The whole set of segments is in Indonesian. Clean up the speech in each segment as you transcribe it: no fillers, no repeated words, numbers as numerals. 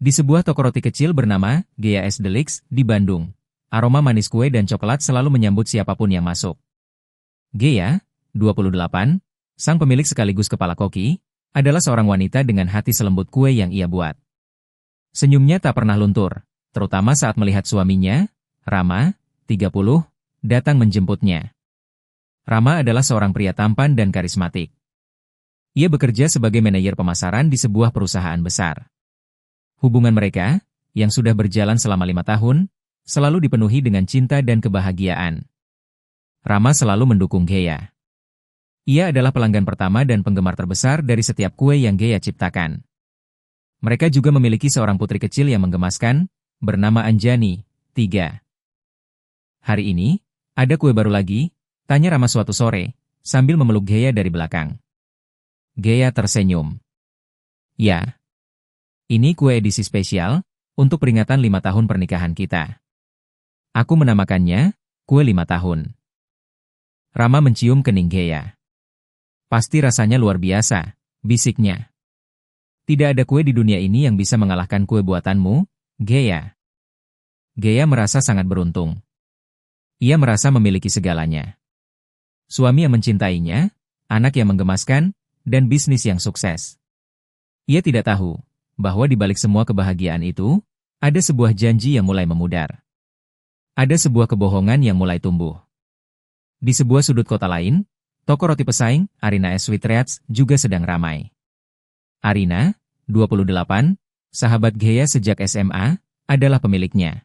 Di sebuah toko roti kecil bernama Gea S. Delix di Bandung, aroma manis kue dan coklat selalu menyambut siapapun yang masuk. Gea, 28, sang pemilik sekaligus kepala koki, adalah seorang wanita dengan hati selembut kue yang ia buat. Senyumnya tak pernah luntur, terutama saat melihat suaminya, Rama, 30, datang menjemputnya. Rama adalah seorang pria tampan dan karismatik. Ia bekerja sebagai manajer pemasaran di sebuah perusahaan besar. Hubungan mereka, yang sudah berjalan selama 5 tahun, selalu dipenuhi dengan cinta dan kebahagiaan. Rama selalu mendukung Gea. Ia adalah pelanggan pertama dan penggemar terbesar dari setiap kue yang Gea ciptakan. Mereka juga memiliki seorang putri kecil yang menggemaskan, bernama Anjani, 3. Hari ini, ada kue baru lagi, tanya Rama suatu sore, sambil memeluk Gea dari belakang. Gea tersenyum. Ya. Ini kue edisi spesial, untuk peringatan 5 tahun pernikahan kita. Aku menamakannya, kue 5 tahun. Rama mencium kening Gea. Pasti rasanya luar biasa, bisiknya. Tidak ada kue di dunia ini yang bisa mengalahkan kue buatanmu, Gea. Gea merasa sangat beruntung. Ia merasa memiliki segalanya. Suami yang mencintainya, anak yang menggemaskan, dan bisnis yang sukses. Ia tidak tahu bahwa di balik semua kebahagiaan itu, ada sebuah janji yang mulai memudar. Ada sebuah kebohongan yang mulai tumbuh. Di sebuah sudut kota lain, toko roti pesaing, Arina S. Sweet Treats, juga sedang ramai. Arina, 28, sahabat Gea sejak SMA, adalah pemiliknya.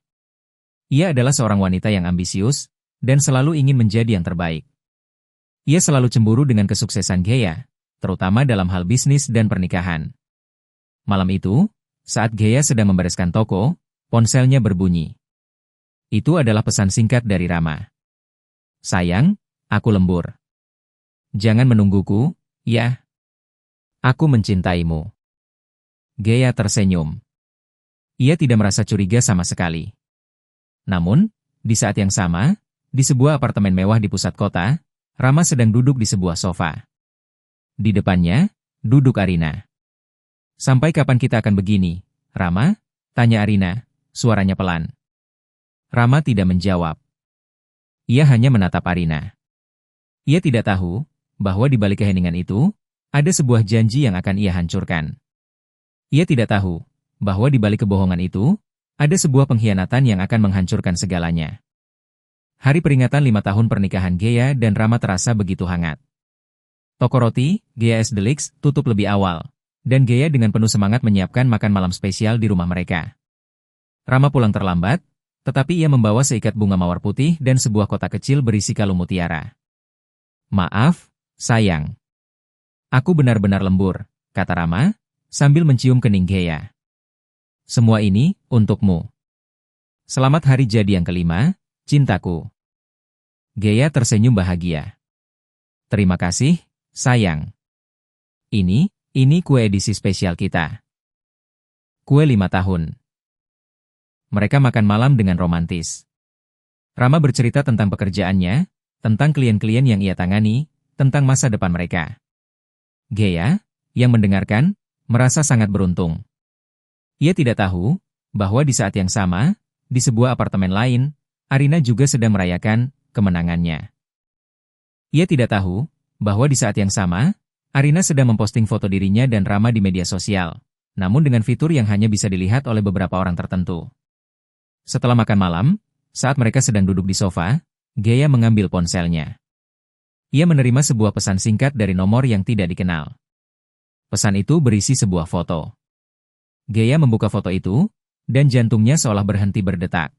Ia adalah seorang wanita yang ambisius, dan selalu ingin menjadi yang terbaik. Ia selalu cemburu dengan kesuksesan Gea, terutama dalam hal bisnis dan pernikahan. Malam itu, saat Gea sedang membereskan toko, ponselnya berbunyi. Itu adalah pesan singkat dari Rama. Sayang, aku lembur. Jangan menungguku, ya. Aku mencintaimu. Gea tersenyum. Ia tidak merasa curiga sama sekali. Namun, di saat yang sama, di sebuah apartemen mewah di pusat kota, Rama sedang duduk di sebuah sofa. Di depannya, duduk Arina. Sampai kapan kita akan begini, Rama? Tanya Arina, suaranya pelan. Rama tidak menjawab. Ia hanya menatap Arina. Ia tidak tahu bahwa di balik keheningan itu, ada sebuah janji yang akan ia hancurkan. Ia tidak tahu bahwa di balik kebohongan itu, ada sebuah pengkhianatan yang akan menghancurkan segalanya. Hari peringatan 5 tahun pernikahan Gea dan Rama terasa begitu hangat. Toko roti, Gea S. Delix, tutup lebih awal. Dan Gea dengan penuh semangat menyiapkan makan malam spesial di rumah mereka. Rama pulang terlambat, tetapi ia membawa seikat bunga mawar putih dan sebuah kotak kecil berisi kalung mutiara. Maaf, sayang. Aku benar-benar lembur, kata Rama, sambil mencium kening Gea. Semua ini, untukmu. Selamat hari jadi yang kelima, cintaku. Gea tersenyum bahagia. Terima kasih, sayang. Ini kue edisi spesial kita. Kue 5 tahun. Mereka makan malam dengan romantis. Rama bercerita tentang pekerjaannya, tentang klien-klien yang ia tangani, tentang masa depan mereka. Gea, yang mendengarkan, merasa sangat beruntung. Ia tidak tahu bahwa di saat yang sama, di sebuah apartemen lain, Arina juga sedang merayakan kemenangannya. Ia tidak tahu bahwa di saat yang sama, Arina sedang memposting foto dirinya dan Rama di media sosial, namun dengan fitur yang hanya bisa dilihat oleh beberapa orang tertentu. Setelah makan malam, saat mereka sedang duduk di sofa, Gea mengambil ponselnya. Ia menerima sebuah pesan singkat dari nomor yang tidak dikenal. Pesan itu berisi sebuah foto. Gea membuka foto itu, dan jantungnya seolah berhenti berdetak.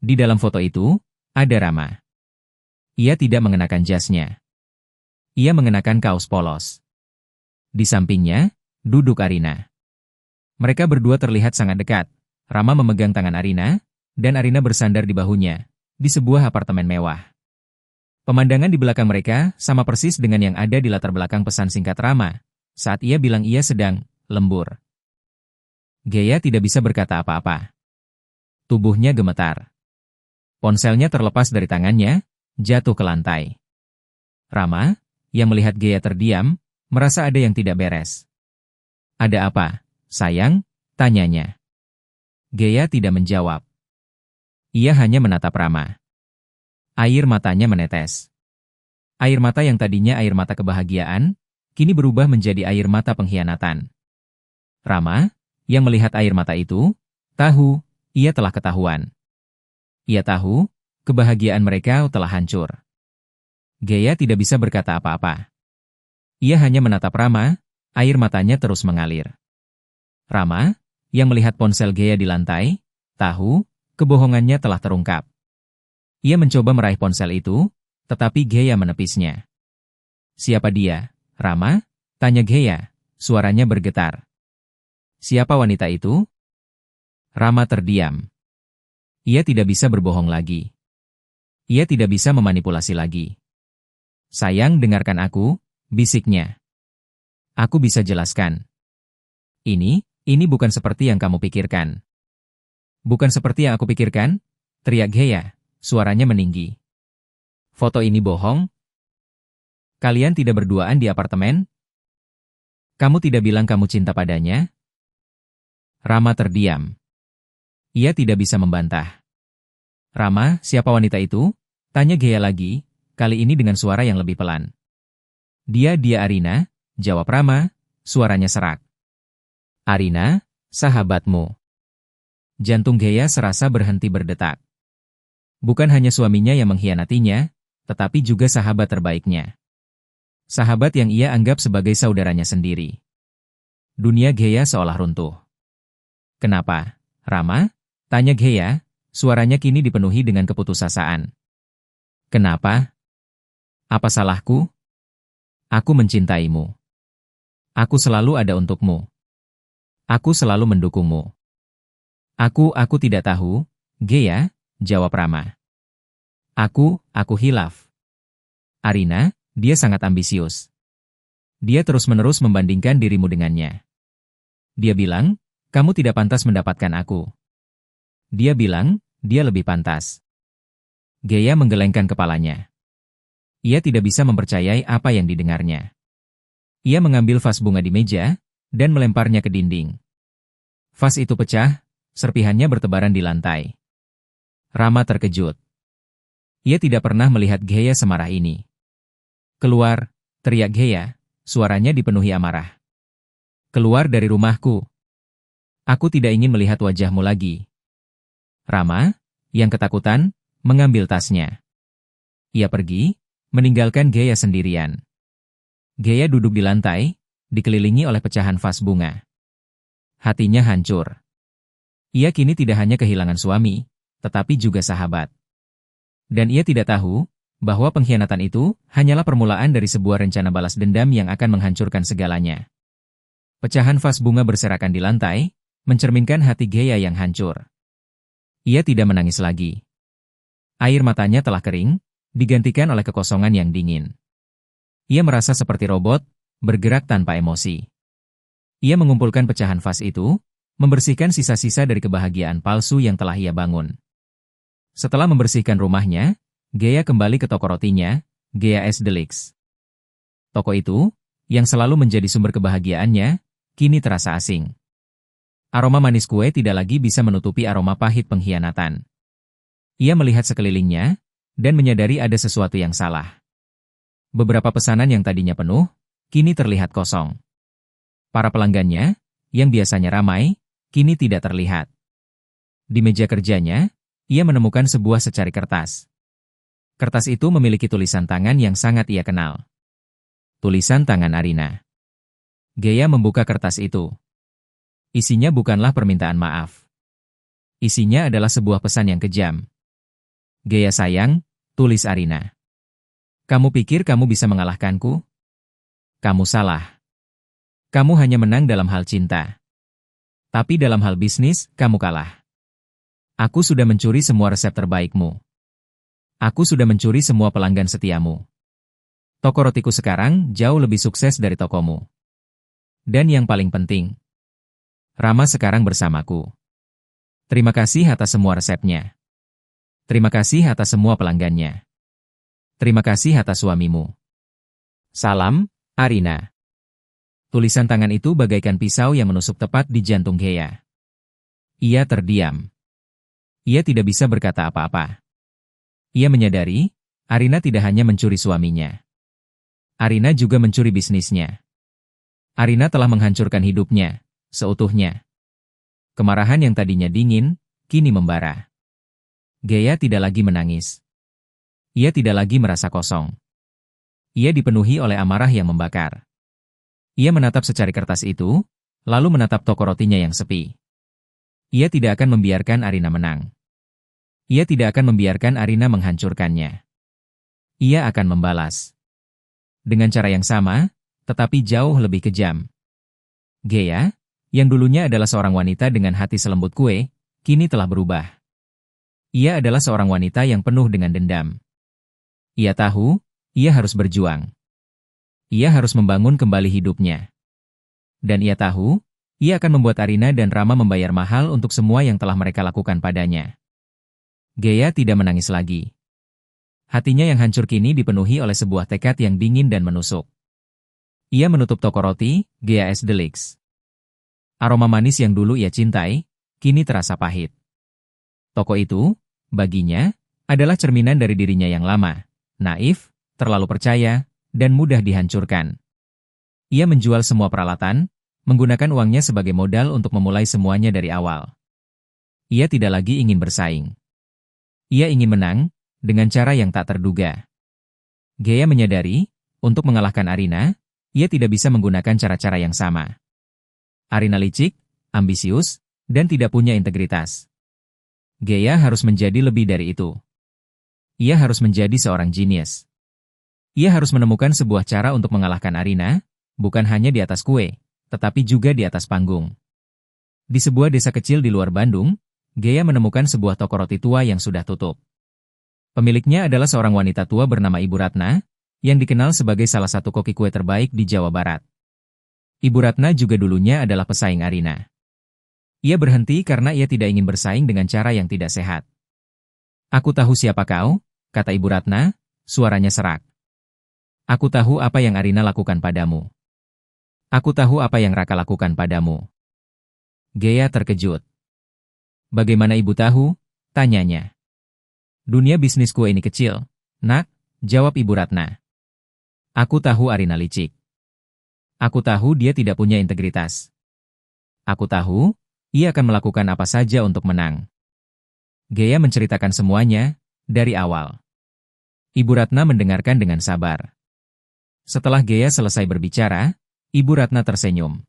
Di dalam foto itu, ada Rama. Ia tidak mengenakan jasnya. Ia mengenakan kaos polos. Di sampingnya, duduk Arina. Mereka berdua terlihat sangat dekat. Rama memegang tangan Arina, dan Arina bersandar di bahunya, di sebuah apartemen mewah. Pemandangan di belakang mereka sama persis dengan yang ada di latar belakang pesan singkat Rama, saat ia bilang ia sedang lembur. Gea tidak bisa berkata apa-apa. Tubuhnya gemetar. Ponselnya terlepas dari tangannya, jatuh ke lantai. Rama, yang melihat Gea terdiam, merasa ada yang tidak beres. Ada apa, sayang? tanyanya. Gea tidak menjawab. Ia hanya menatap Rama. Air matanya menetes. Air mata yang tadinya air mata kebahagiaan, kini berubah menjadi air mata pengkhianatan. Rama, yang melihat air mata itu, tahu, ia telah ketahuan. Ia tahu, kebahagiaan mereka telah hancur. Gea tidak bisa berkata apa-apa. Ia hanya menatap Rama, air matanya terus mengalir. Rama, yang melihat ponsel Gea di lantai, tahu, kebohongannya telah terungkap. Ia mencoba meraih ponsel itu, tetapi Gea menepisnya. Siapa dia, Rama? Tanya Gea, suaranya bergetar. Siapa wanita itu? Rama terdiam. Ia tidak bisa berbohong lagi. Ia tidak bisa memanipulasi lagi. Sayang, dengarkan aku, bisiknya. Aku bisa jelaskan. Ini bukan seperti yang kamu pikirkan. Bukan seperti yang aku pikirkan? Teriak Gea, suaranya meninggi. Foto ini bohong? Kalian tidak berduaan di apartemen? Kamu tidak bilang kamu cinta padanya? Rama terdiam. Ia tidak bisa membantah. Rama, siapa wanita itu? Tanya Gea lagi, kali ini dengan suara yang lebih pelan. Dia Arina, jawab Rama, suaranya serak. Arina, sahabatmu. Jantung Gea serasa berhenti berdetak. Bukan hanya suaminya yang mengkhianatinya, tetapi juga sahabat terbaiknya. Sahabat yang ia anggap sebagai saudaranya sendiri. Dunia Gea seolah runtuh. Kenapa, Rama? Tanya Gea, suaranya kini dipenuhi dengan keputusasaan. Kenapa? Apa salahku? Aku mencintaimu. Aku selalu ada untukmu. Aku selalu mendukungmu. Aku tidak tahu, Gea, jawab Rama. Aku hilaf. Arina, dia sangat ambisius. Dia terus-menerus membandingkan dirimu dengannya. Dia bilang, kamu tidak pantas mendapatkan aku. Dia bilang, dia lebih pantas. Gea menggelengkan kepalanya. Ia tidak bisa mempercayai apa yang didengarnya. Ia mengambil vas bunga di meja, dan melemparnya ke dinding. Vas itu pecah, serpihannya bertebaran di lantai. Rama terkejut. Ia tidak pernah melihat Gea semarah ini. Keluar, teriak Gea, suaranya dipenuhi amarah. Keluar dari rumahku. Aku tidak ingin melihat wajahmu lagi. Rama, yang ketakutan, mengambil tasnya. Ia pergi, meninggalkan Gea sendirian. Gea duduk di lantai, dikelilingi oleh pecahan vas bunga. Hatinya hancur. Ia kini tidak hanya kehilangan suami, tetapi juga sahabat. Dan ia tidak tahu bahwa pengkhianatan itu hanyalah permulaan dari sebuah rencana balas dendam yang akan menghancurkan segalanya. Pecahan vas bunga berserakan di lantai, mencerminkan hati Gea yang hancur. Ia tidak menangis lagi. Air matanya telah kering, digantikan oleh kekosongan yang dingin. Ia merasa seperti robot, bergerak tanpa emosi. Ia mengumpulkan pecahan vas itu, membersihkan sisa-sisa dari kebahagiaan palsu yang telah ia bangun. Setelah membersihkan rumahnya, Gea kembali ke toko rotinya, GAS Delix. Toko itu, yang selalu menjadi sumber kebahagiaannya, kini terasa asing. Aroma manis kue tidak lagi bisa menutupi aroma pahit pengkhianatan. Ia melihat sekelilingnya, dan menyadari ada sesuatu yang salah. Beberapa pesanan yang tadinya penuh, kini terlihat kosong. Para pelanggannya, yang biasanya ramai, kini tidak terlihat. Di meja kerjanya, ia menemukan sebuah secari kertas. Kertas itu memiliki tulisan tangan yang sangat ia kenal. Tulisan tangan Arina. Gea membuka kertas itu. Isinya bukanlah permintaan maaf. Isinya adalah sebuah pesan yang kejam. Gea sayang, tulis Arina. Kamu pikir kamu bisa mengalahkanku? Kamu salah. Kamu hanya menang dalam hal cinta. Tapi dalam hal bisnis, kamu kalah. Aku sudah mencuri semua resep terbaikmu. Aku sudah mencuri semua pelanggan setiamu. Toko rotiku sekarang jauh lebih sukses dari tokomu. Dan yang paling penting, Rama sekarang bersamaku. Terima kasih atas semua resepnya. Terima kasih atas semua pelanggannya. Terima kasih atas suamimu. Salam, Arina. Tulisan tangan itu bagaikan pisau yang menusuk tepat di jantung Gea. Ia terdiam. Ia tidak bisa berkata apa-apa. Ia menyadari, Arina tidak hanya mencuri suaminya. Arina juga mencuri bisnisnya. Arina telah menghancurkan hidupnya, seutuhnya. Kemarahan yang tadinya dingin, kini membara. Gea tidak lagi menangis. Ia tidak lagi merasa kosong. Ia dipenuhi oleh amarah yang membakar. Ia menatap secari kertas itu, lalu menatap toko rotinya yang sepi. Ia tidak akan membiarkan Arina menang. Ia tidak akan membiarkan Arina menghancurkannya. Ia akan membalas. Dengan cara yang sama, tetapi jauh lebih kejam. Gea, yang dulunya adalah seorang wanita dengan hati selembut kue, kini telah berubah. Ia adalah seorang wanita yang penuh dengan dendam. Ia tahu, ia harus berjuang. Ia harus membangun kembali hidupnya. Dan ia tahu, ia akan membuat Arina dan Rama membayar mahal untuk semua yang telah mereka lakukan padanya. Gea tidak menangis lagi. Hatinya yang hancur kini dipenuhi oleh sebuah tekad yang dingin dan menusuk. Ia menutup toko roti, GAS Deluxe. Aroma manis yang dulu ia cintai, kini terasa pahit. Toko itu, baginya, adalah cerminan dari dirinya yang lama, naif, terlalu percaya, dan mudah dihancurkan. Ia menjual semua peralatan, menggunakan uangnya sebagai modal untuk memulai semuanya dari awal. Ia tidak lagi ingin bersaing. Ia ingin menang, dengan cara yang tak terduga. Gea menyadari, untuk mengalahkan Arina, ia tidak bisa menggunakan cara-cara yang sama. Arina licik, ambisius, dan tidak punya integritas. Gea harus menjadi lebih dari itu. Ia harus menjadi seorang jenius. Ia harus menemukan sebuah cara untuk mengalahkan Arina, bukan hanya di atas kue, tetapi juga di atas panggung. Di sebuah desa kecil di luar Bandung, Gea menemukan sebuah toko roti tua yang sudah tutup. Pemiliknya adalah seorang wanita tua bernama Ibu Ratna, yang dikenal sebagai salah satu koki kue terbaik di Jawa Barat. Ibu Ratna juga dulunya adalah pesaing Arina. Ia berhenti karena ia tidak ingin bersaing dengan cara yang tidak sehat. "Aku tahu siapa kau," kata Ibu Ratna, suaranya serak. "Aku tahu apa yang Arina lakukan padamu. Aku tahu apa yang Raka lakukan padamu." Gea terkejut. "Bagaimana ibu tahu?" tanyanya. "Dunia bisnis kue ini kecil, nak," jawab Ibu Ratna. "Aku tahu Arina licik. Aku tahu dia tidak punya integritas. Aku tahu, ia akan melakukan apa saja untuk menang." Gea menceritakan semuanya, dari awal. Ibu Ratna mendengarkan dengan sabar. Setelah Gea selesai berbicara, Ibu Ratna tersenyum.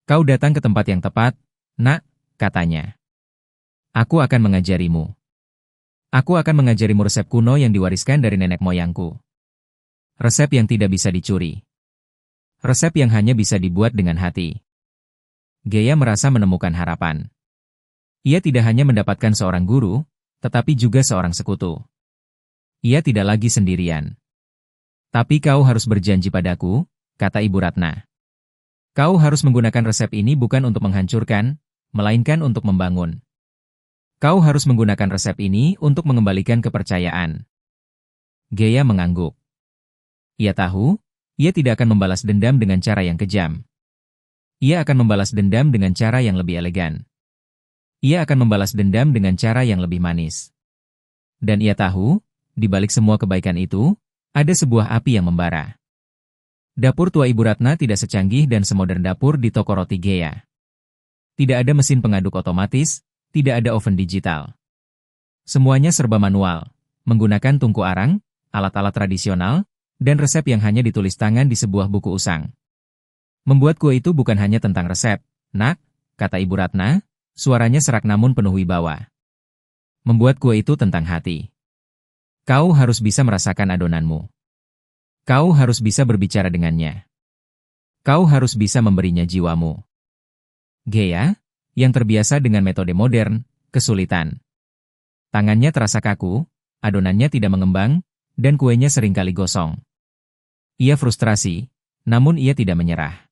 "Kau datang ke tempat yang tepat, nak," katanya. "Aku akan mengajarimu. Aku akan mengajarimu resep kuno yang diwariskan dari nenek moyangku. Resep yang tidak bisa dicuri. Resep yang hanya bisa dibuat dengan hati." Gea merasa menemukan harapan. Ia tidak hanya mendapatkan seorang guru, tetapi juga seorang sekutu. Ia tidak lagi sendirian. "Tapi kau harus berjanji padaku," kata Ibu Ratna. "Kau harus menggunakan resep ini bukan untuk menghancurkan, melainkan untuk membangun. Kau harus menggunakan resep ini untuk mengembalikan kepercayaan." Gea mengangguk. Ia tahu, ia tidak akan membalas dendam dengan cara yang kejam. Ia akan membalas dendam dengan cara yang lebih elegan. Ia akan membalas dendam dengan cara yang lebih manis. Dan ia tahu, di balik semua kebaikan itu, ada sebuah api yang membara. Dapur tua Ibu Ratna tidak secanggih dan semodern dapur di toko roti Gea. Tidak ada mesin pengaduk otomatis, tidak ada oven digital. Semuanya serba manual, menggunakan tungku arang, alat-alat tradisional, dan resep yang hanya ditulis tangan di sebuah buku usang. "Membuat kue itu bukan hanya tentang resep, nak," kata Ibu Ratna, suaranya serak namun penuh wibawa. "Membuat kue itu tentang hati. Kau harus bisa merasakan adonanmu. Kau harus bisa berbicara dengannya. Kau harus bisa memberinya jiwamu." Gea, yang terbiasa dengan metode modern, kesulitan. Tangannya terasa kaku, adonannya tidak mengembang, dan kuenya seringkali gosong. Ia frustrasi, namun ia tidak menyerah.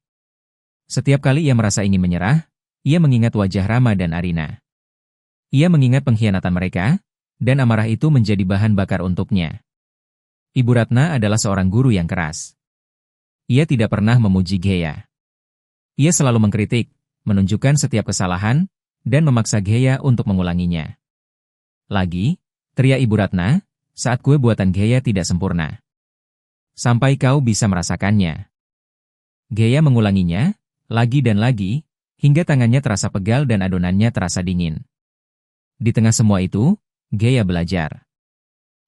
Setiap kali ia merasa ingin menyerah, ia mengingat wajah Rama dan Arina. Ia mengingat pengkhianatan mereka, dan amarah itu menjadi bahan bakar untuknya. Ibu Ratna adalah seorang guru yang keras. Ia tidak pernah memuji Gea. Ia selalu mengkritik, menunjukkan setiap kesalahan, dan memaksa Gea untuk mengulanginya. Lagi, teriak Ibu Ratna, saat kue buatan Gea tidak sempurna. Sampai kau bisa merasakannya. Gea mengulanginya, lagi dan lagi, hingga tangannya terasa pegal dan adonannya terasa dingin. Di tengah semua itu, Gea belajar.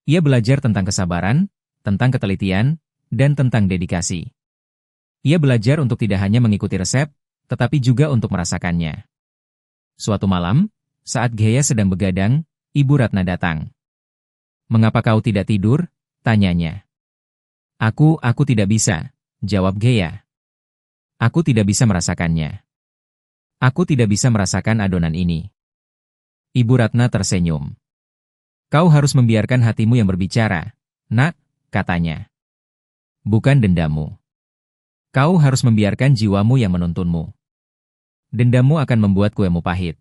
Ia belajar tentang kesabaran, tentang ketelitian, dan tentang dedikasi. Ia belajar untuk tidak hanya mengikuti resep, tetapi juga untuk merasakannya. Suatu malam, saat Gea sedang begadang, Ibu Ratna datang. "Mengapa kau tidak tidur?" tanyanya. Aku tidak bisa," jawab Gea. "Aku tidak bisa merasakannya. Aku tidak bisa merasakan adonan ini." Ibu Ratna tersenyum. "Kau harus membiarkan hatimu yang berbicara, Nak," katanya. "Bukan dendamu. Kau harus membiarkan jiwamu yang menuntunmu. Dendamu akan membuat kuemu pahit."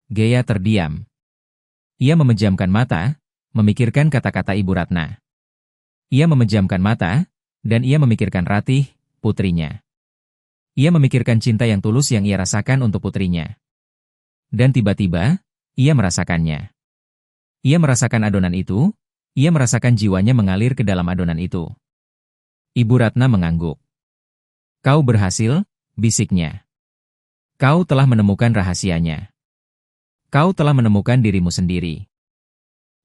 Gea terdiam. Ia memejamkan mata, memikirkan kata-kata Ibu Ratna. Ia memejamkan mata, dan ia memikirkan Ratih, putrinya. Ia memikirkan cinta yang tulus yang ia rasakan untuk putrinya. Dan tiba-tiba, ia merasakannya. Ia merasakan adonan itu, ia merasakan jiwanya mengalir ke dalam adonan itu. Ibu Ratna mengangguk. "Kau berhasil," bisiknya. "Kau telah menemukan rahasianya. Kau telah menemukan dirimu sendiri."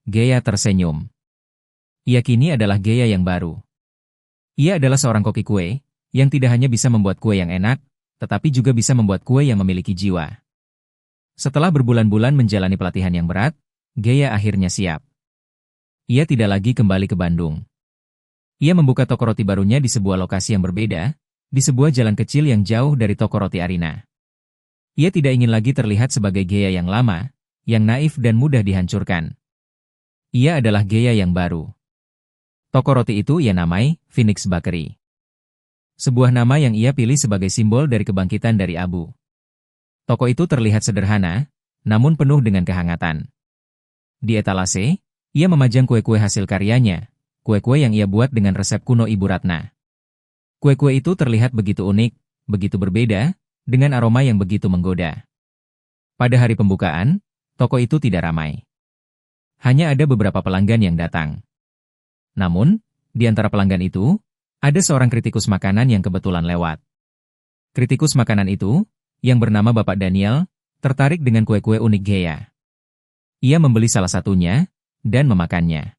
Gea tersenyum. Ia kini adalah Gea yang baru. Ia adalah seorang koki kue, yang tidak hanya bisa membuat kue yang enak, tetapi juga bisa membuat kue yang memiliki jiwa. Setelah berbulan-bulan menjalani pelatihan yang berat, Gea akhirnya siap. Ia tidak lagi kembali ke Bandung. Ia membuka toko roti barunya di sebuah lokasi yang berbeda, di sebuah jalan kecil yang jauh dari toko roti Arina. Ia tidak ingin lagi terlihat sebagai Gea yang lama, yang naif dan mudah dihancurkan. Ia adalah Gea yang baru. Toko roti itu ia namai Phoenix Bakery. Sebuah nama yang ia pilih sebagai simbol dari kebangkitan dari abu. Toko itu terlihat sederhana, namun penuh dengan kehangatan. Di etalase, ia memajang kue-kue hasil karyanya, kue-kue yang ia buat dengan resep kuno Ibu Ratna. Kue-kue itu terlihat begitu unik, begitu berbeda, dengan aroma yang begitu menggoda. Pada hari pembukaan, toko itu tidak ramai. Hanya ada beberapa pelanggan yang datang. Namun, di antara pelanggan itu, ada seorang kritikus makanan yang kebetulan lewat. Kritikus makanan itu, yang bernama Bapak Daniel, tertarik dengan kue-kue unik Gea. Ia membeli salah satunya, dan memakannya.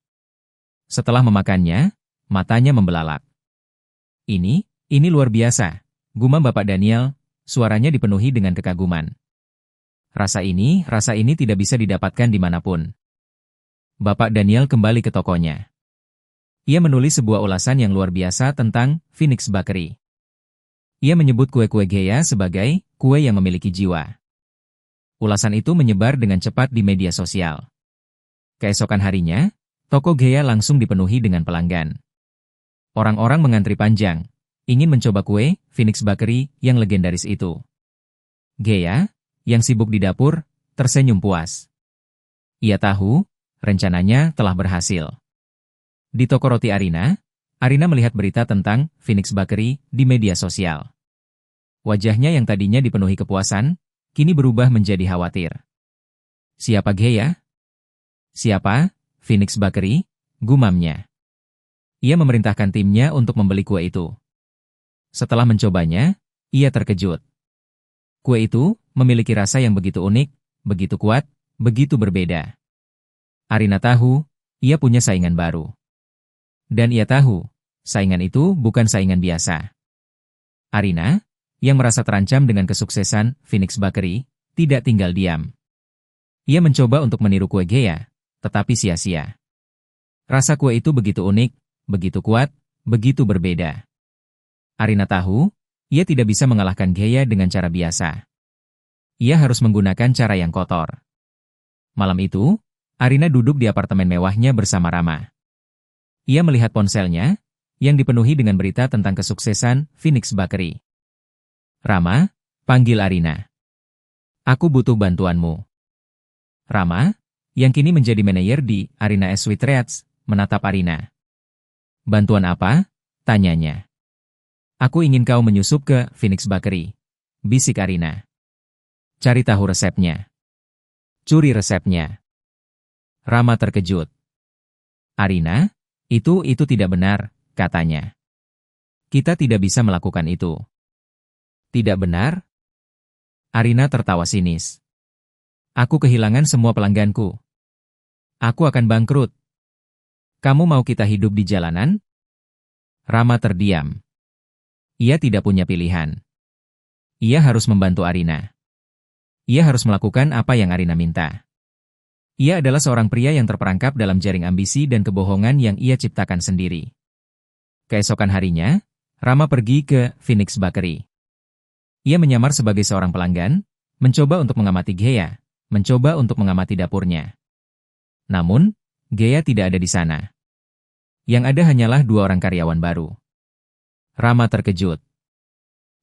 Setelah memakannya, matanya membelalak. Ini luar biasa," gumam Bapak Daniel, suaranya dipenuhi dengan kekaguman. Rasa ini tidak bisa didapatkan dimanapun." Bapak Daniel kembali ke tokonya. Ia menulis sebuah ulasan yang luar biasa tentang Phoenix Bakery. Ia menyebut kue-kue Gea sebagai kue yang memiliki jiwa. Ulasan itu menyebar dengan cepat di media sosial. Keesokan harinya, toko Gea langsung dipenuhi dengan pelanggan. Orang-orang mengantri panjang, ingin mencoba kue Phoenix Bakery yang legendaris itu. Gea, yang sibuk di dapur, tersenyum puas. Ia tahu, rencananya telah berhasil. Di toko roti Arina, Arina melihat berita tentang Phoenix Bakery di media sosial. Wajahnya yang tadinya dipenuhi kepuasan, kini berubah menjadi khawatir. "Siapa Gea?" "Siapa? Phoenix Bakery?" gumamnya. Ia memerintahkan timnya untuk membeli kue itu. Setelah mencobanya, ia terkejut. Kue itu memiliki rasa yang begitu unik, begitu kuat, begitu berbeda. Arina tahu, ia punya saingan baru. Dan ia tahu, saingan itu bukan saingan biasa. Arina, yang merasa terancam dengan kesuksesan Phoenix Bakery, tidak tinggal diam. Ia mencoba untuk meniru kue Gea, tetapi sia-sia. Rasa kue itu begitu unik, begitu kuat, begitu berbeda. Arina tahu, ia tidak bisa mengalahkan Gea dengan cara biasa. Ia harus menggunakan cara yang kotor. Malam itu, Arina duduk di apartemen mewahnya bersama Rama. Ia melihat ponselnya, yang dipenuhi dengan berita tentang kesuksesan Phoenix Bakery. "Rama," panggil Arina. "Aku butuh bantuanmu." Rama, yang kini menjadi manajer di Arina Sweet Treats, menatap Arina. "Bantuan apa?" tanyanya. "Aku ingin kau menyusup ke Phoenix Bakery," bisik Arina. Cari tahu resepnya. Curi resepnya. Rama terkejut. Arina, itu tidak benar, katanya. Kita tidak bisa melakukan itu. Tidak benar? Arina tertawa sinis. Aku kehilangan semua pelangganku. Aku akan bangkrut. Kamu mau kita hidup di jalanan? Rama terdiam. Ia tidak punya pilihan. Ia harus membantu Arina. Ia harus melakukan apa yang Arina minta. Ia adalah seorang pria yang terperangkap dalam jaring ambisi dan kebohongan yang ia ciptakan sendiri. Keesokan harinya, Rama pergi ke Phoenix Bakery. Ia menyamar sebagai seorang pelanggan, mencoba untuk mengamati Gea, mencoba untuk mengamati dapurnya. Namun, Gea tidak ada di sana. Yang ada hanyalah 2 orang karyawan baru. Rama terkejut.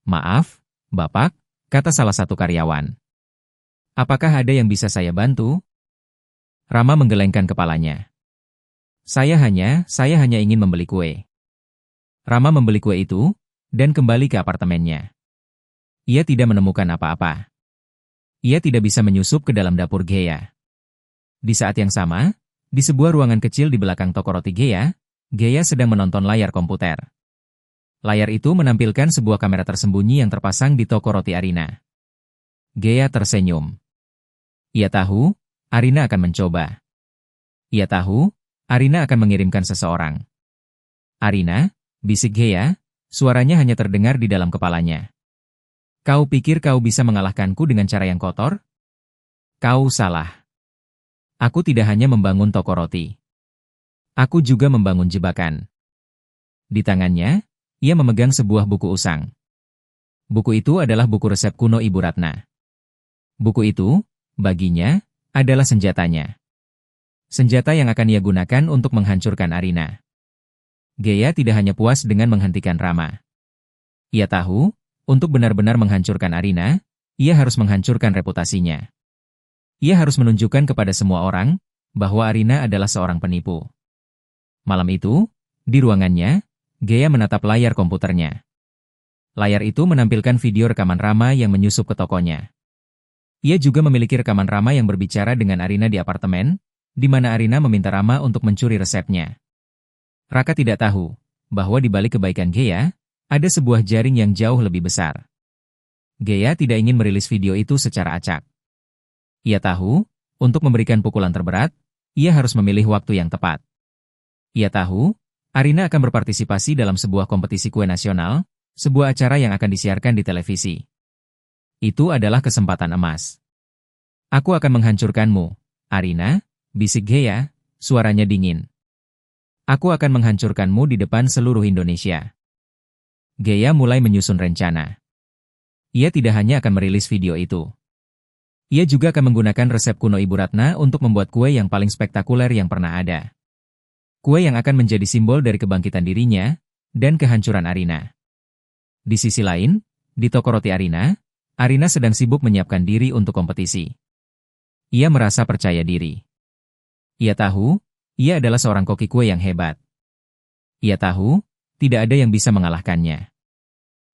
Maaf, Bapak, kata salah satu karyawan. Apakah ada yang bisa saya bantu? Rama menggelengkan kepalanya. Saya hanya ingin membeli kue. Rama membeli kue itu, dan kembali ke apartemennya. Ia tidak menemukan apa-apa. Ia tidak bisa menyusup ke dalam dapur Gea. Di saat yang sama, di sebuah ruangan kecil di belakang toko roti Gea, Gea sedang menonton layar komputer. Layar itu menampilkan sebuah kamera tersembunyi yang terpasang di toko roti Arina. Gea tersenyum. Ia tahu, Arina akan mencoba. Ia tahu, Arina akan mengirimkan seseorang. Arina, bisik Gea, suaranya hanya terdengar di dalam kepalanya. Kau pikir kau bisa mengalahkanku dengan cara yang kotor? Kau salah. Aku tidak hanya membangun toko roti. Aku juga membangun jebakan. Di tangannya, ia memegang sebuah buku usang. Buku itu adalah buku resep kuno Ibu Ratna. Buku itu, baginya, adalah senjatanya. Senjata yang akan ia gunakan untuk menghancurkan Arina. Gea tidak hanya puas dengan menghentikan Rama. Ia tahu, untuk benar-benar menghancurkan Arina, ia harus menghancurkan reputasinya. Ia harus menunjukkan kepada semua orang, bahwa Arina adalah seorang penipu. Malam itu, di ruangannya, Gea menatap layar komputernya. Layar itu menampilkan video rekaman Rama yang menyusup ke tokonya. Ia juga memiliki rekaman Rama yang berbicara dengan Arina di apartemen, di mana Arina meminta Rama untuk mencuri resepnya. Raka tidak tahu, bahwa di balik kebaikan Gea, ada sebuah jaring yang jauh lebih besar. Gea tidak ingin merilis video itu secara acak. Ia tahu, untuk memberikan pukulan terberat, ia harus memilih waktu yang tepat. Ia tahu, Arina akan berpartisipasi dalam sebuah kompetisi kue nasional, sebuah acara yang akan disiarkan di televisi. Itu adalah kesempatan emas. Aku akan menghancurkanmu, Arina, bisik Gea, suaranya dingin. Aku akan menghancurkanmu di depan seluruh Indonesia. Gea mulai menyusun rencana. Ia tidak hanya akan merilis video itu. Ia juga akan menggunakan resep kuno Ibu Ratna untuk membuat kue yang paling spektakuler yang pernah ada. Kue yang akan menjadi simbol dari kebangkitan dirinya, dan kehancuran Arina. Di sisi lain, di toko roti Arina, Arina sedang sibuk menyiapkan diri untuk kompetisi. Ia merasa percaya diri. Ia tahu, ia adalah seorang koki kue yang hebat. Ia tahu, tidak ada yang bisa mengalahkannya.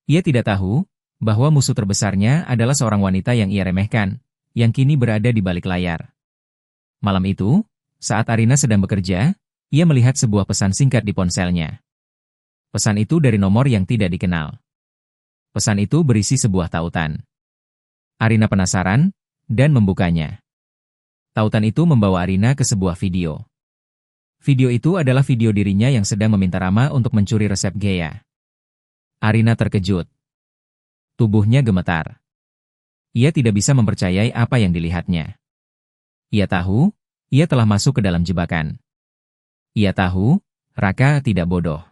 Ia tidak tahu, bahwa musuh terbesarnya adalah seorang wanita yang ia remehkan, yang kini berada di balik layar. Malam itu, saat Arina sedang bekerja, ia melihat sebuah pesan singkat di ponselnya. Pesan itu dari nomor yang tidak dikenal. Pesan itu berisi sebuah tautan. Arina penasaran, dan membukanya. Tautan itu membawa Arina ke sebuah video. Video itu adalah video dirinya yang sedang meminta Rama untuk mencuri resep Gea. Arina terkejut. Tubuhnya gemetar. Ia tidak bisa mempercayai apa yang dilihatnya. Ia tahu, ia telah masuk ke dalam jebakan. Ia tahu, Raka tidak bodoh.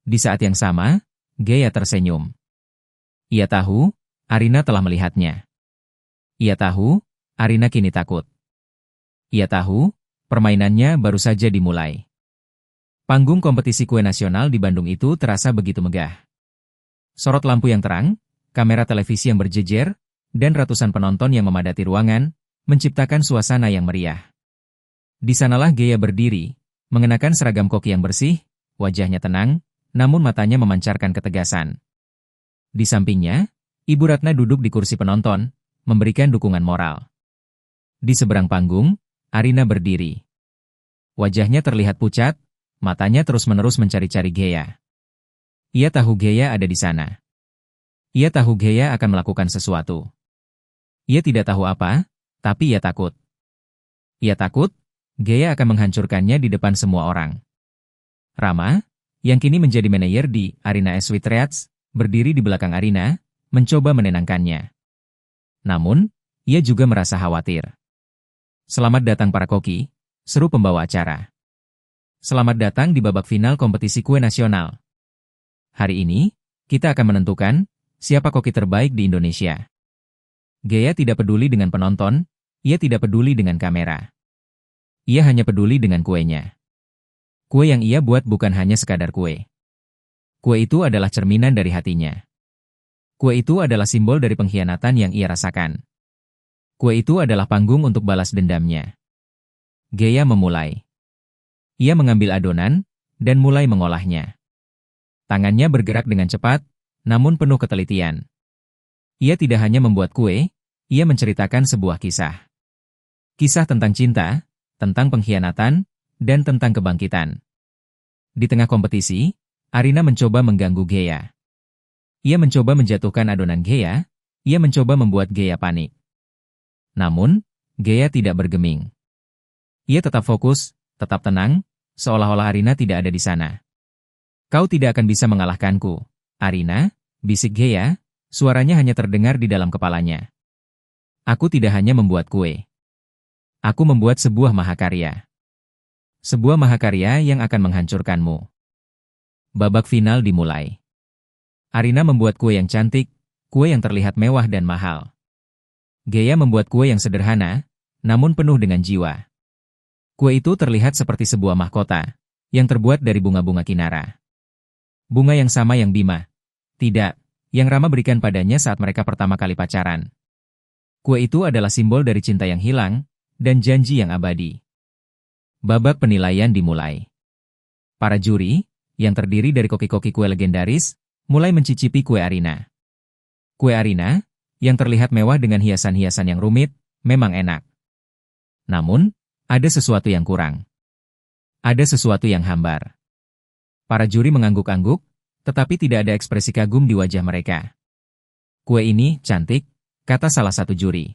Di saat yang sama, Gea tersenyum. Ia tahu, Arina telah melihatnya. Ia tahu, Arina kini takut. Ia tahu, permainannya baru saja dimulai. Panggung kompetisi kue nasional di Bandung itu terasa begitu megah. Sorot lampu yang terang, kamera televisi yang berjejer, dan ratusan penonton yang memadati ruangan, menciptakan suasana yang meriah. Di sanalah Gea berdiri, mengenakan seragam koki yang bersih, wajahnya tenang, namun matanya memancarkan ketegasan. Di sampingnya, Ibu Ratna duduk di kursi penonton, memberikan dukungan moral. Di seberang panggung, Arina berdiri. Wajahnya terlihat pucat, matanya terus-menerus mencari-cari Gea. Ia tahu Gea ada di sana. Ia tahu Gea akan melakukan sesuatu. Ia tidak tahu apa, tapi ia takut. Ia takut, Gea akan menghancurkannya di depan semua orang. Rama, yang kini menjadi manajer di Arina Sweetrats, berdiri di belakang Arina, mencoba menenangkannya. Namun, ia juga merasa khawatir. Selamat datang para koki, seru pembawa acara. Selamat datang di babak final kompetisi kue nasional. Hari ini, kita akan menentukan siapa koki terbaik di Indonesia. Gea tidak peduli dengan penonton, ia tidak peduli dengan kamera. Ia hanya peduli dengan kuenya. Kue yang ia buat bukan hanya sekadar kue. Kue itu adalah cerminan dari hatinya. Kue itu adalah simbol dari pengkhianatan yang ia rasakan. Kue itu adalah panggung untuk balas dendamnya. Gea memulai. Ia mengambil adonan, dan mulai mengolahnya. Tangannya bergerak dengan cepat, namun penuh ketelitian. Ia tidak hanya membuat kue, ia menceritakan sebuah kisah. Kisah tentang cinta, tentang pengkhianatan, dan tentang kebangkitan. Di tengah kompetisi, Arina mencoba mengganggu Gea. Ia mencoba menjatuhkan adonan Gea, ia mencoba membuat Gea panik. Namun, Gea tidak bergeming. Ia tetap fokus, tetap tenang, seolah-olah Arina tidak ada di sana. Kau tidak akan bisa mengalahkanku, Arina, bisik Gea, suaranya hanya terdengar di dalam kepalanya. Aku tidak hanya membuat kue. Aku membuat sebuah mahakarya. Sebuah mahakarya yang akan menghancurkanmu. Babak final dimulai. Arina membuat kue yang cantik, kue yang terlihat mewah dan mahal. Gea membuat kue yang sederhana, namun penuh dengan jiwa. Kue itu terlihat seperti sebuah mahkota, yang terbuat dari bunga-bunga kinara. Bunga yang sama yang Bima. Tidak, yang Rama berikan padanya saat mereka pertama kali pacaran. Kue itu adalah simbol dari cinta yang hilang, dan janji yang abadi. Babak penilaian dimulai. Para juri, yang terdiri dari koki-koki kue legendaris, mulai mencicipi kue Arina. Kue Arina, yang terlihat mewah dengan hiasan-hiasan yang rumit, memang enak. Namun, ada sesuatu yang kurang. Ada sesuatu yang hambar. Para juri mengangguk-angguk, tetapi tidak ada ekspresi kagum di wajah mereka. Kue ini cantik, kata salah satu juri.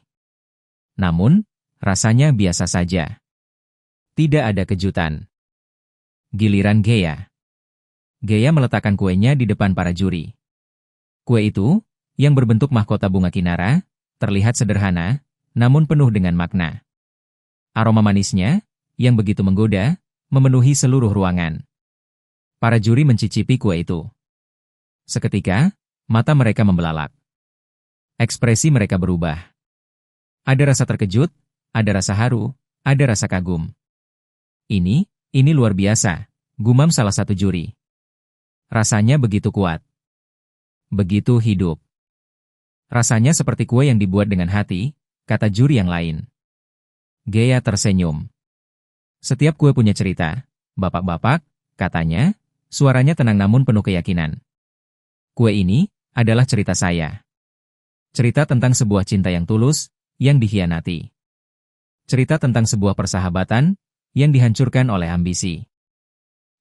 Namun, rasanya biasa saja. Tidak ada kejutan. Giliran Gea. Gea meletakkan kuenya di depan para juri. Kue itu, yang berbentuk mahkota bunga kinara, terlihat sederhana, namun penuh dengan makna. Aroma manisnya, yang begitu menggoda, memenuhi seluruh ruangan. Para juri mencicipi kue itu. Seketika, mata mereka membelalak. Ekspresi mereka berubah. Ada rasa terkejut, ada rasa haru, ada rasa kagum. Ini luar biasa, gumam salah satu juri. Rasanya begitu kuat. Begitu hidup. Rasanya seperti kue yang dibuat dengan hati, kata juri yang lain. Gea tersenyum. Setiap kue punya cerita, bapak-bapak, katanya, suaranya tenang namun penuh keyakinan. Kue ini adalah cerita saya. Cerita tentang sebuah cinta yang tulus, yang dikhianati. Cerita tentang sebuah persahabatan, yang dihancurkan oleh ambisi.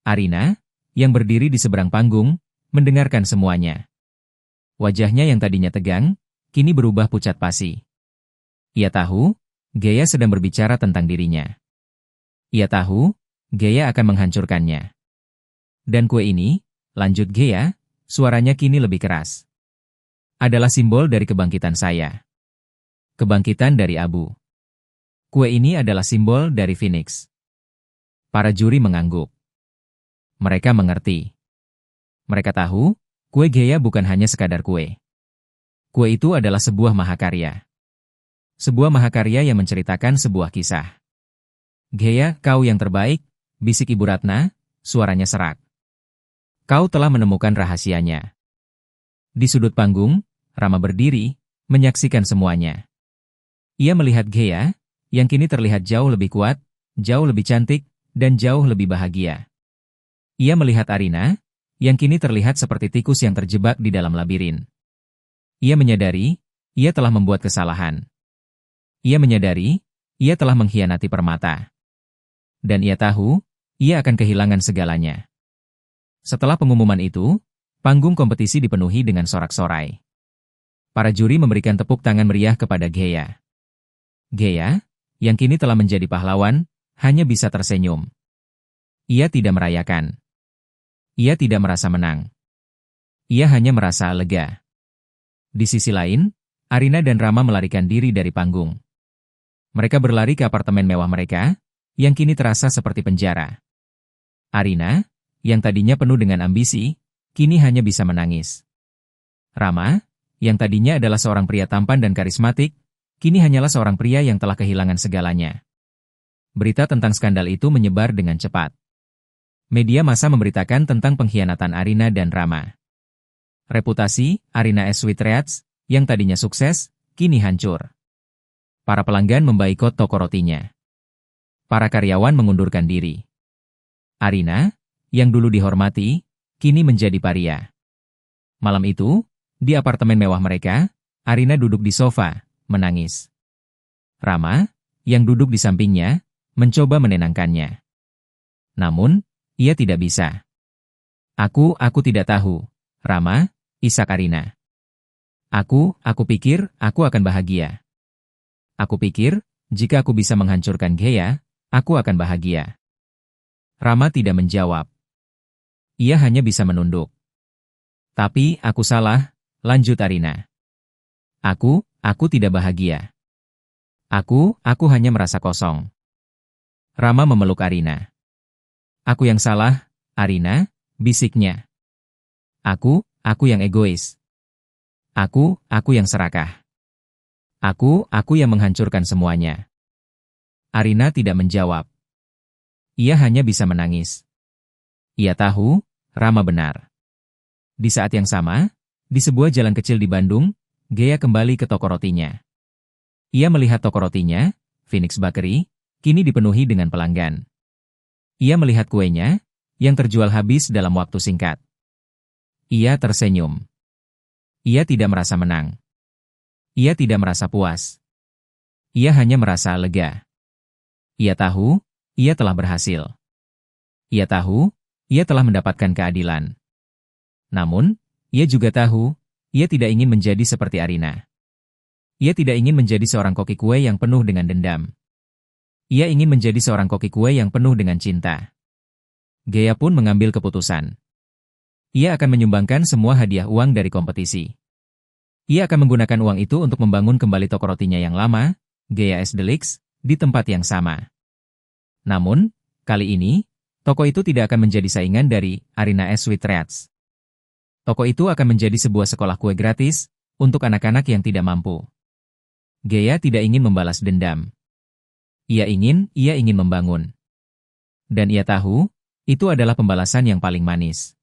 Arina, yang berdiri di seberang panggung, mendengarkan semuanya. Wajahnya yang tadinya tegang, kini berubah pucat pasi. Ia tahu, Gea sedang berbicara tentang dirinya. Ia tahu, Gea akan menghancurkannya. Dan kue ini, lanjut Gea, suaranya kini lebih keras. Adalah simbol dari kebangkitan saya. Kebangkitan dari abu. Kue ini adalah simbol dari Phoenix. Para juri mengangguk. Mereka mengerti. Mereka tahu, kue Gea bukan hanya sekadar kue. Kue itu adalah sebuah mahakarya. Sebuah mahakarya yang menceritakan sebuah kisah. Gea, kau yang terbaik, bisik Ibu Ratna, suaranya serak. Kau telah menemukan rahasianya. Di sudut panggung, Rama berdiri, menyaksikan semuanya. Ia melihat Gea, yang kini terlihat jauh lebih kuat, jauh lebih cantik, dan jauh lebih bahagia. Ia melihat Arina, yang kini terlihat seperti tikus yang terjebak di dalam labirin. Ia menyadari, ia telah membuat kesalahan. Ia menyadari, ia telah mengkhianati Permata. Dan ia tahu, ia akan kehilangan segalanya. Setelah pengumuman itu, panggung kompetisi dipenuhi dengan sorak-sorai. Para juri memberikan tepuk tangan meriah kepada Gea. Gea, yang kini telah menjadi pahlawan, hanya bisa tersenyum. Ia tidak merayakan. Ia tidak merasa menang. Ia hanya merasa lega. Di sisi lain, Arina dan Rama melarikan diri dari panggung. Mereka berlari ke apartemen mewah mereka, yang kini terasa seperti penjara. Arina, yang tadinya penuh dengan ambisi, kini hanya bisa menangis. Rama, yang tadinya adalah seorang pria tampan dan karismatik, kini hanyalah seorang pria yang telah kehilangan segalanya. Berita tentang skandal itu menyebar dengan cepat. Media massa memberitakan tentang pengkhianatan Arina dan Rama. Reputasi Arina S. Sweetreats, yang tadinya sukses, kini hancur. Para pelanggan memboikot toko rotinya. Para karyawan mengundurkan diri. Arina, yang dulu dihormati, kini menjadi paria. Malam itu, di apartemen mewah mereka, Arina duduk di sofa, menangis. Rama, yang duduk di sampingnya, mencoba menenangkannya. Namun, ia tidak bisa. Aku tidak tahu, Rama, isak Arina. Aku pikir aku akan bahagia. Aku pikir, jika aku bisa menghancurkan Gea, aku akan bahagia. Rama tidak menjawab. Ia hanya bisa menunduk. Tapi aku salah, lanjut Arina. Aku tidak bahagia. Aku hanya merasa kosong. Rama memeluk Arina. Aku yang salah, Arina, bisiknya. Aku yang egois. Aku yang serakah. Aku yang menghancurkan semuanya. Arina tidak menjawab. Ia hanya bisa menangis. Ia tahu, Rama benar. Di saat yang sama, di sebuah jalan kecil di Bandung, Gea kembali ke toko rotinya. Ia melihat toko rotinya, Phoenix Bakery, kini dipenuhi dengan pelanggan. Ia melihat kuenya, yang terjual habis dalam waktu singkat. Ia tersenyum. Ia tidak merasa menang. Ia tidak merasa puas. Ia hanya merasa lega. Ia tahu, ia telah berhasil. Ia tahu, ia telah mendapatkan keadilan. Namun, ia juga tahu, ia tidak ingin menjadi seperti Arina. Ia tidak ingin menjadi seorang koki kue yang penuh dengan dendam. Ia ingin menjadi seorang koki kue yang penuh dengan cinta. Gea pun mengambil keputusan. Ia akan menyumbangkan semua hadiah uang dari kompetisi. Ia akan menggunakan uang itu untuk membangun kembali toko rotinya yang lama, Gea S. Deluxe, di tempat yang sama. Namun, kali ini, toko itu tidak akan menjadi saingan dari Arina S. Sweetreats. Toko itu akan menjadi sebuah sekolah kue gratis untuk anak-anak yang tidak mampu. Gea tidak ingin membalas dendam. Ia ingin membangun. Dan ia tahu, itu adalah pembalasan yang paling manis.